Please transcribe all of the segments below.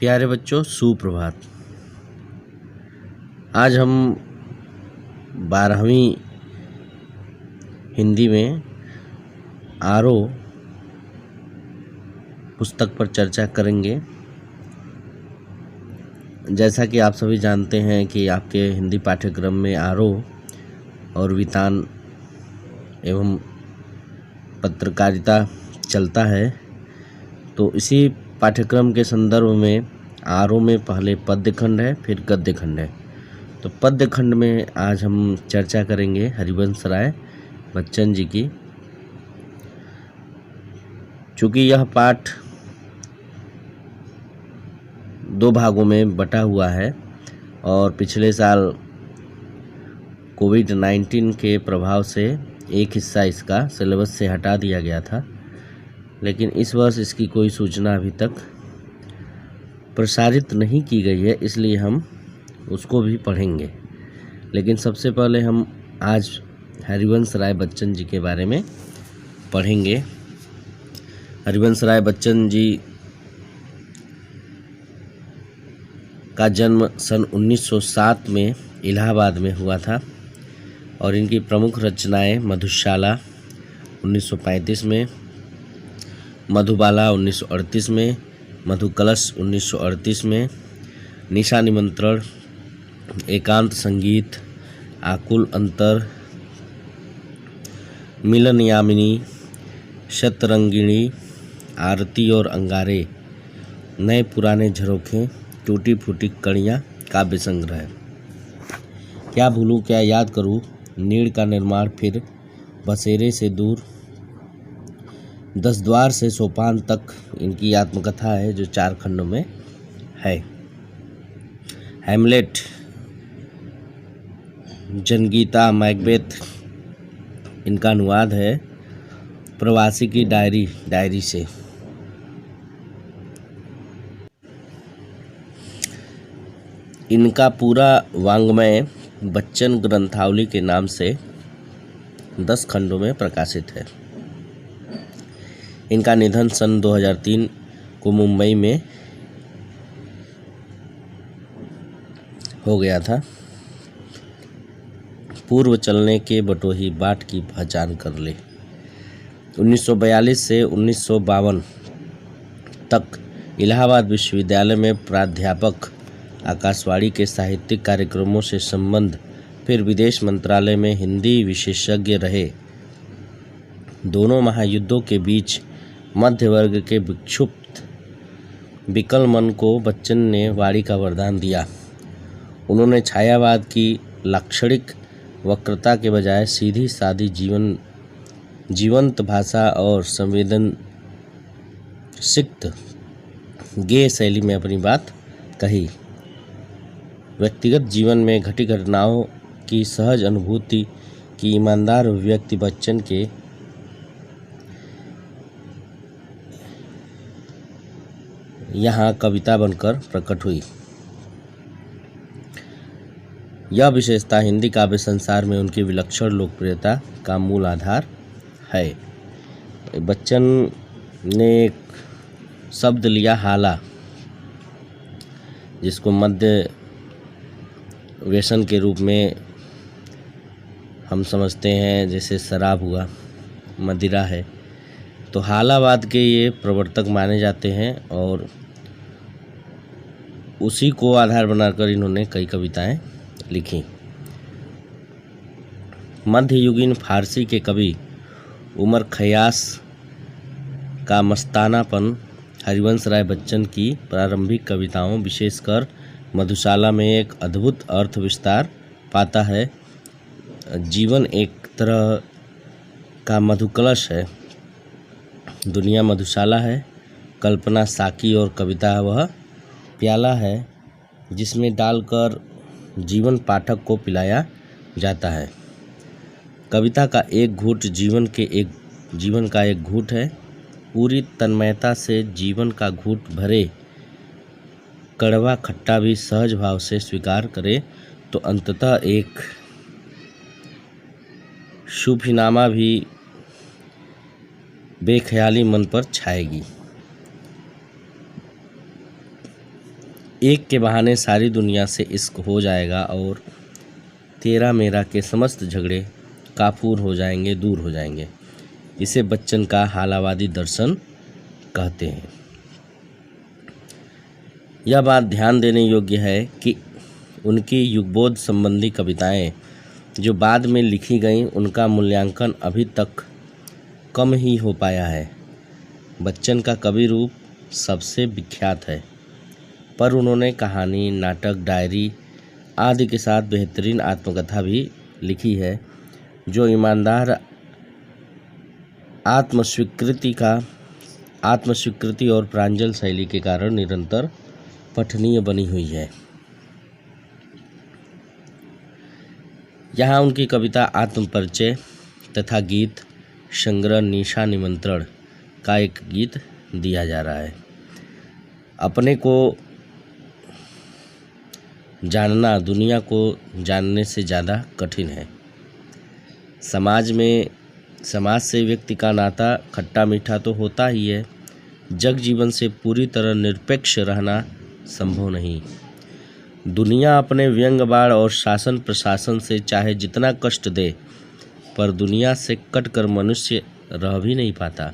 प्यारे बच्चों, सुप्रभात। आज हम 12वीं हिंदी में आरो पुस्तक पर चर्चा करेंगे। जैसा कि आप सभी जानते हैं कि आपके हिंदी पाठ्यक्रम में आरो और वितान एवं पत्रकारिता चलता है, तो इसी पाठ्यक्रम के संदर्भ में आरो में पहले पद्य खंड है, फिर गद्य खंड है। तो पद्य खंड में आज हम चर्चा करेंगे हरिवंश राय बच्चन जी की। चूँकि यह पाठ 2 भागों में बटा हुआ है और पिछले साल कोविड-19 के प्रभाव से एक हिस्सा इसका सिलेबस से हटा दिया गया था, लेकिन इस वर्ष इसकी कोई सूचना अभी तक प्रसारित नहीं की गई है, इसलिए हम उसको भी पढ़ेंगे। लेकिन सबसे पहले हम आज हरिवंश राय बच्चन जी के बारे में पढ़ेंगे। हरिवंश राय बच्चन जी का जन्म सन 1907 में इलाहाबाद में हुआ था और इनकी प्रमुख रचनाएं मधुशाला 1935 में, मधुबाला 1938 में, मधुकलश 1938 में, निशा निमंत्रण, एकांत संगीत, आकुल अंतर, मिलन यामिनी, शतरंगिणी, आरती और अंगारे, नए पुराने झरोखे, टूटी फूटी कड़ियाँ, काव्य संग्रह, क्या भूलूं क्या याद करूं, नीड़ का निर्माण, फिर बसेरे से दूर, 10 द्वार से सोपान तक इनकी आत्मकथा है जो 4 खंडों में है। हैमलेट, जनगीता, मैकबेथ इनका अनुवाद है। प्रवासी की डायरी से। इनका पूरा वाङ्मय बच्चन ग्रंथावली के नाम से 10 खंडों में प्रकाशित है। इनका निधन सन 2003 को मुंबई में हो गया था। पूर्व चलने के बटोही बाट की पहचान कर ले। 1942 से 1952 तक इलाहाबाद विश्वविद्यालय में प्राध्यापक, आकाशवाणी के साहित्यिक कार्यक्रमों से संबंध, फिर विदेश मंत्रालय में हिंदी विशेषज्ञ रहे। दोनों महायुद्धों के बीच मध्य वर्ग के विक्षुब्ध विकल मन को बच्चन ने वाणी का वरदान दिया। उन्होंने छायावाद की लाक्षणिक वक्रता के बजाय सीधी सादी जीवंत भाषा और संवेदनसिक्त गेय शैली में अपनी बात कही। व्यक्तिगत जीवन में घटी घटनाओं की सहज अनुभूति की ईमानदार अभिव्यक्ति बच्चन के यहाँ कविता बनकर प्रकट हुई। यह विशेषता हिंदी काव्य संसार में उनकी विलक्षण लोकप्रियता का मूल आधार है। बच्चन ने एक शब्द लिया हाला, जिसको मध्य व्यसन के रूप में हम समझते हैं, जैसे शराब हुआ, मदिरा है। तो हालावाद के ये प्रवर्तक माने जाते हैं और उसी को आधार बनाकर इन्होंने कई कविताएं लिखी। मध्ययुगीन फारसी के कवि उमर खयास का मस्तानापन हरिवंश राय बच्चन की प्रारंभिक कविताओं, विशेषकर मधुशाला में एक अद्भुत अर्थ विस्तार पाता है। जीवन एक तरह का मधुकलश है, दुनिया मधुशाला है, कल्पना साकी और कविता वह प्याला है जिसमें डालकर जीवन पाठक को पिलाया जाता है। कविता का एक घूंट जीवन का एक घूंट है। पूरी तन्मयता से जीवन का घूंट भरे, कड़वा खट्टा भी सहज भाव से स्वीकार करे तो अंततः एक शुभनामा भी बेख्याली मन पर छाएगी। एक के बहाने सारी दुनिया से इश्क हो जाएगा और तेरा मेरा के समस्त झगड़े काफूर हो जाएंगे, दूर हो जाएंगे। इसे बच्चन का हालावादी दर्शन कहते हैं। यह बात ध्यान देने योग्य है कि उनकी युगबोध संबंधी कविताएं जो बाद में लिखी गईं उनका मूल्यांकन अभी तक कम ही हो पाया है। बच्चन का कवि रूप सबसे विख्यात है, पर उन्होंने कहानी, नाटक, डायरी आदि के साथ बेहतरीन आत्मकथा भी लिखी है जो ईमानदार आत्मस्वीकृति और प्रांजल शैली के कारण निरंतर पठनीय बनी हुई है। यहाँ उनकी कविता आत्मपरिचय तथा गीत संग्रह निशा निमंत्रण का एक गीत दिया जा रहा है। अपने को जानना दुनिया को जानने से ज़्यादा कठिन है। समाज से व्यक्ति का नाता खट्टा मीठा तो होता ही है, जग जीवन से पूरी तरह निरपेक्ष रहना संभव नहीं। दुनिया अपने व्यंग बाण और शासन प्रशासन से चाहे जितना कष्ट दे, पर दुनिया से कटकर मनुष्य रह भी नहीं पाता,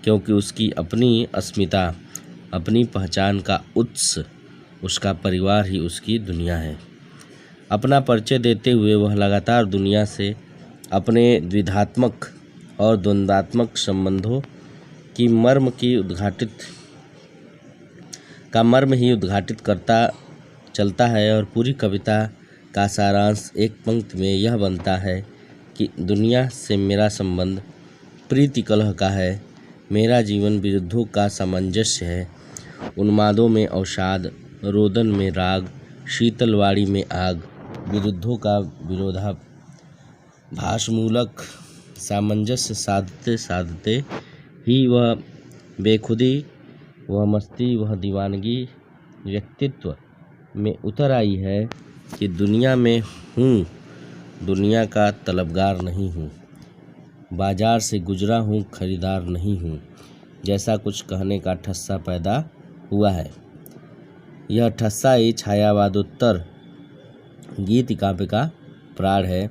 क्योंकि उसकी अपनी अस्मिता, अपनी पहचान का उत्स उसका परिवार ही उसकी दुनिया है। अपना परिचय देते हुए वह लगातार दुनिया से अपने द्विधात्मक और द्वंद्वात्मक संबंधों की मर्म ही उद्घाटित करता चलता है और पूरी कविता का सारांश एक पंक्ति में यह बनता है कि दुनिया से मेरा संबंध प्रीति कलह का है, मेरा जीवन विरुद्धों का सामंजस्य है, उन्मादों में अवसाद, रोदन में राग, शीतलवाड़ी में आग, विरुद्धों का विरोधाभासमूलक सामंजस्य साधते साधते ही वह बेखुदी, वह मस्ती, वह दीवानगी व्यक्तित्व में उतर आई है कि दुनिया में हूँ, दुनिया का तलबगार नहीं हूँ, बाजार से गुजरा हूँ, खरीदार नहीं हूँ, जैसा कुछ कहने का ठस्सा पैदा हुआ है। यह ठस्सा ही छायावादोत्तर गीत काव्य का प्राण है।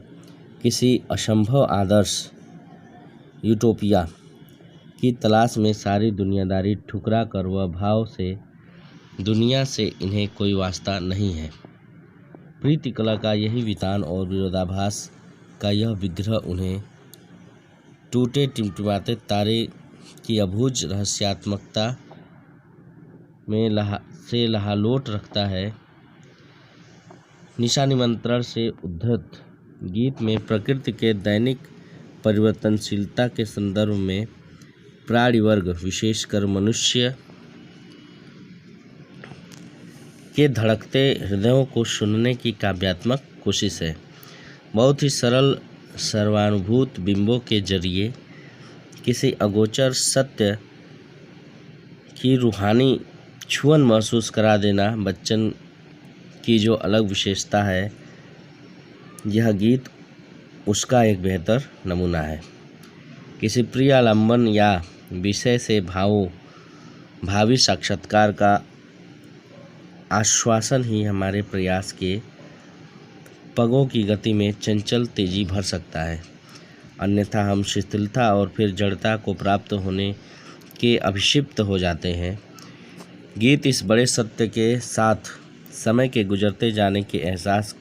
किसी असंभव आदर्श यूटोपिया की तलाश में सारी दुनियादारी ठुकरा कर वह भाव से दुनिया से इन्हें कोई वास्ता नहीं है। प्रीति कला का यही वितान और विरोधाभास का यह विग्रह उन्हें टूटे टिमटिमाते तारे की अबूझ रहस्यात्मकता में लहालोट रखता है। निशा निमंत्रण से उद्धृत गीत में प्रकृति के दैनिक परिवर्तनशीलता के संदर्भ में प्राणी वर्ग, विशेषकर मनुष्य के धड़कते हृदयों को सुनने की काव्यात्मक कोशिश है। बहुत ही सरल सर्वानुभूत बिंबों के जरिए किसी अगोचर सत्य की रूहानी छुअन महसूस करा देना बच्चन की जो अलग विशेषता है, यह गीत उसका एक बेहतर नमूना है। किसी प्रिय आलंबन या विषय से भावी साक्षात्कार का आश्वासन ही हमारे प्रयास के पगों की गति में चंचल तेजी भर सकता है, अन्यथा हम शिथिलता और फिर जड़ता को प्राप्त होने के अभिषिप्त हो जाते हैं। गीत इस बड़े सत्य के साथ समय के गुजरते जाने के एहसास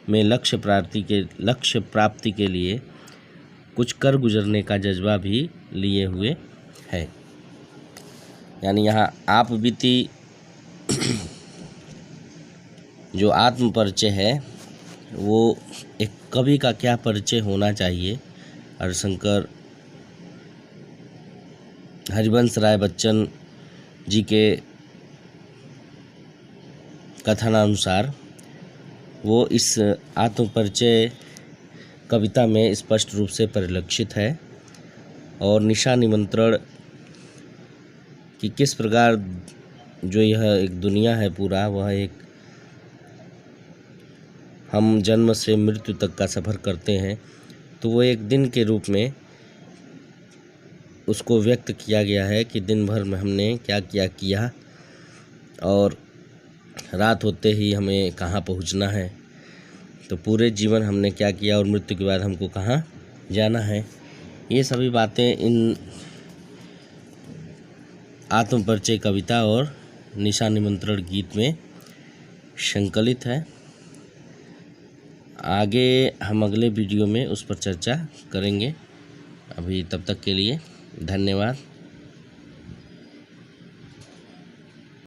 में लक्ष्य प्राप्ति के लिए कुछ कर गुजरने का जज्बा भी लिए हुए है। यानी यहाँ आप बीती जो आत्म परिचय है वो एक कवि का क्या परिचय होना चाहिए, हरिशंकर हरिवंश राय बच्चन जी के कथनानुसार वो इस आत्म परिचय कविता में स्पष्ट रूप से परिलक्षित है। और निशा निमंत्रण कि किस प्रकार जो यह एक दुनिया है पूरा, वह एक हम जन्म से मृत्यु तक का सफ़र करते हैं, तो वो एक दिन के रूप में उसको व्यक्त किया गया है कि दिन भर में हमने क्या क्या किया और रात होते ही हमें कहाँ पहुंचना है, तो पूरे जीवन हमने क्या किया और मृत्यु के बाद हमको कहाँ जाना है। ये सभी बातें इन आत्मपरिचय कविता और निशा निमंत्रण गीत में संकलित है। आगे हम अगले वीडियो में उस पर चर्चा करेंगे। अभी तब तक के लिए धन्यवाद।